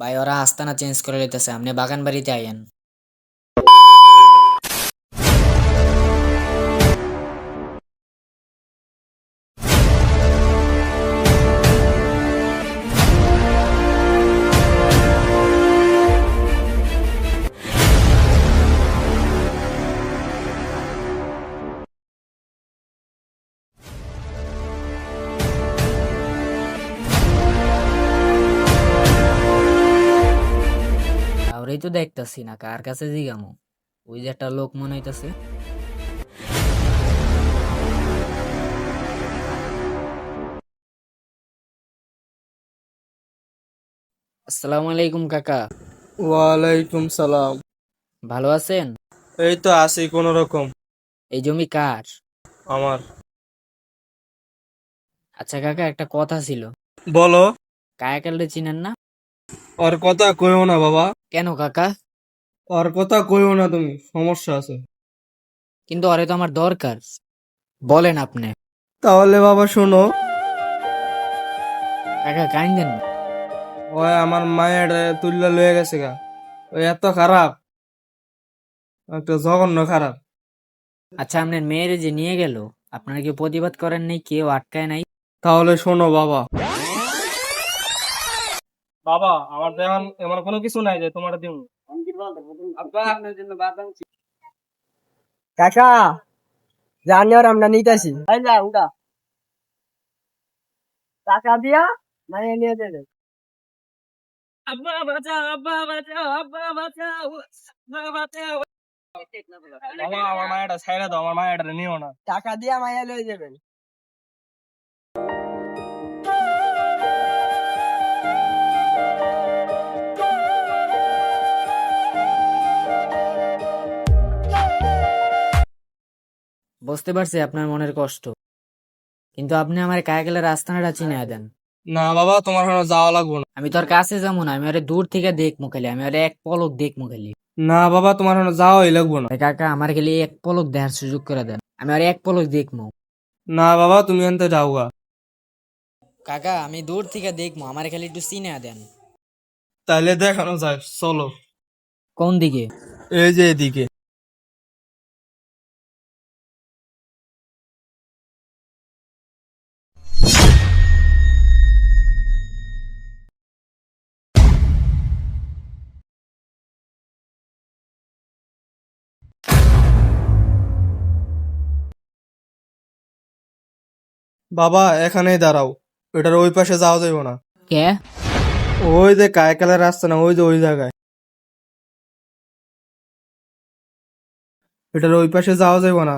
ভাই ওরা আস্তানা চেঞ্জ করে লইতেছে, আপনি বাগান বাড়িতে আইয়েন। কাউরেই তো দেখতাছি না, কার কাছে জিগামু? ওই যে একটা লোক মনে হইতাছে। আসসালামু আলাইকুম কাকা, ওয়ালাইকুম সালাম। ভালো আছেন? এই তো আছি কোন রকম। এই জমি কার? আমার। আচ্ছা কাকা, একটা কথা ছিল। বলো। কায়াকালরে চিনেন না? ওর কথা কইও না বাবা। কেন কাকা? ওর কথা কইও না, তুমি সমস্যা আছে। কিন্তু ওরে তো আমার দরকার, বলেন আপনি। তাহলে বাবা শোনো, কাকা কাইন্দেন না। ওই আমার মায়ের তুল্লা লয়ে গেছে গা। ওই এত খারাপ, একটা জঘন্য খারাপ। আচ্ছা, আপনার মেয়েরে যে নিয়ে গেল, আপনারা কি প্রতিবাদ করেন নাই? কেউ আটকায় নাই? তাহলে শোনো বাবা। বাবা আমার তো এখন এমন কোনো কিছু নাই যে তোমার দিন। কাকা জানি আর আমরা নিতেছি টাকা দিয়া মানে নিয়ে দেবে। আব্বা বাঁচাও, আব্বা বাঁচাও, আব্বা বাঁচাও, আব্বা বাঁচাও। বাবা আমার মায়েরটা ছাইড়া দাও, আমার মায়েরটা নিও না। টাকা দিয়া মাইয়া লয়ে যাবেন। বুঝতে পারছি আপনার মনের কষ্ট, কিন্তু আপনি আমার কায়াকালের রাস্তাটা চিনে দেন। না বাবা, তোমার ওখানে যাওয়া লাগবো না। আমি তোর কাছে যাবো না, আমি ওরে দূর থেকে দেখবো খালি, আমি ওরে এক পলক দেখবো খালি। না বাবা, তোমার ওখানে যাওয়াই লাগবো না। তাই কাকা, আমার খালি এক পলক দেখার সুযোগ করে দেন, আমি ওরে এক পলক দেখবো। না বাবা, তুমি আনতে যাও গা। কাকা আমি দূর থেকে দেখবো, আমার খালি একটু চিনে দেন। তাইলে দেখানো যায়, চলো। কোন দিকে? এই যে এদিকে। বাবা এখানেই দাঁড়াও, ওটার ওই পাশে যাওয়া যাইব না। কে? ওই যে কায়কালের রাস্তা না, ওই যে ওই জায়গায়। এটার ওই পাশে যাওয়া যাইব না।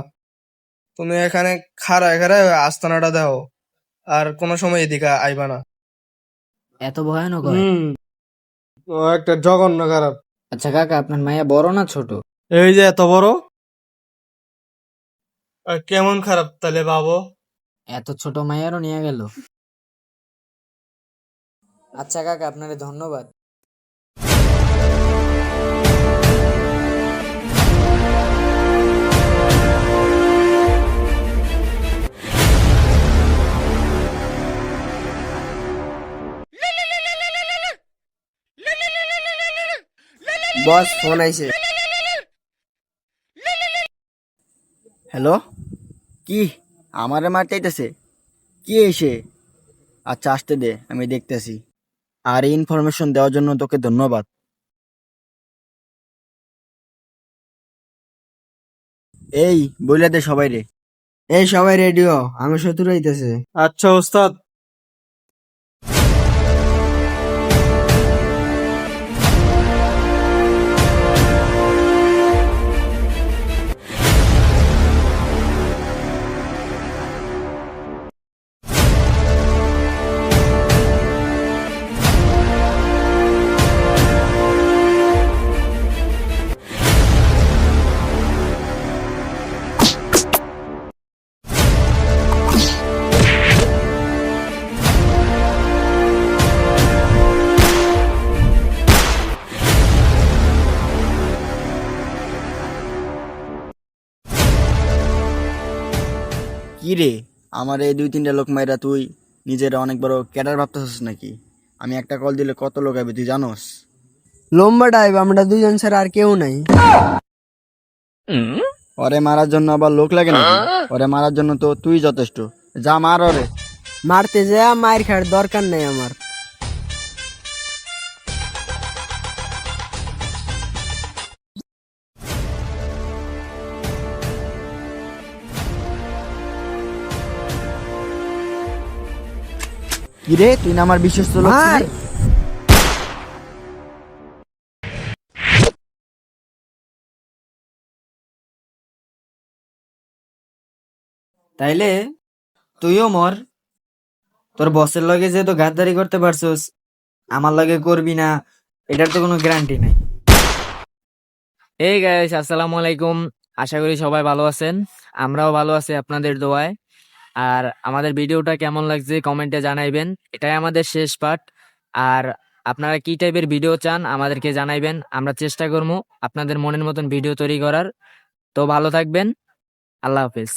তুমি এখানে খাড়ায় খাড়ায় ওই আস্তানাটা দাও, আর কোনো সময় এদিকে আইবা না। এত ভয়ানক হয়? হুম। ও একটা জঘন্য খারাপ। আচ্ছা কাকা, আপনার মায়া বড় না ছোট? এই যে এত বড়। আর কেমন খারাপ তাহলে বাবু? এত ছোট মায়ারও নিয়ে গেল। আচ্ছা কাকা, আপনারে ধন্যবাদ। বস ফোন আইছে। হ্যালো, কি আমারে মারতেইতেছে? কি এসে? আচ্ছা আসতে দে, আমি দেখতেছি। আর এই ইনফরমেশন দেওয়ার জন্য তোকে ধন্যবাদ। এই বইলা দে সবাই রে। এই সবাই রেডিও, আমি শত্রু হইতেছে। আচ্ছা ওস্তাদ। কি রে, আমার এই দুই তিনটা লোক মাইরা তুই নিজের অনেক বড় ক্যাডার ভাবতেছিস নাকি? আমি একটা কল দিলে কত লোক আইবে তুই জানোস? লম্বা ডাইভ, আমরা দুজন ছাড়া আর কেউ নাই। ওরে মারার জন্য আবার লোক লাগে নাকি? ওরে মারার জন্য তো তুই যথেষ্ট। যা মার ওরে। মারতে যা মায়ের খাওয়ার দরকার নেই আমার। কিরে তুই না আমার বিশ্বস্ত লোক মার। ছিলি? তাইলে তুইও মর, তোর বসের লগে যেহেতু গাদ্দারি করতে পারছস, আমার লগে করবি না এটার তো কোনো গ্যারান্টি নাই। এই গাইস, আসসালামু আলাইকুম। আশা করি সবাই ভালো আছেন, আমরাও ভালো আছি আপনাদের দোয়ায়। আর আমাদের ভিডিওটা কেমন লাগছে কমেন্টে জানাইবেন, এটাই আমাদের শেষ পার্ট। আর আপনারা কি টাইপের ভিডিও চান আমাদেরকে জানাইবেন, আমরা চেষ্টা করবো আপনাদের মনের মতন ভিডিও তৈরি করার। তো ভালো থাকবেন, আল্লাহ হাফেজ।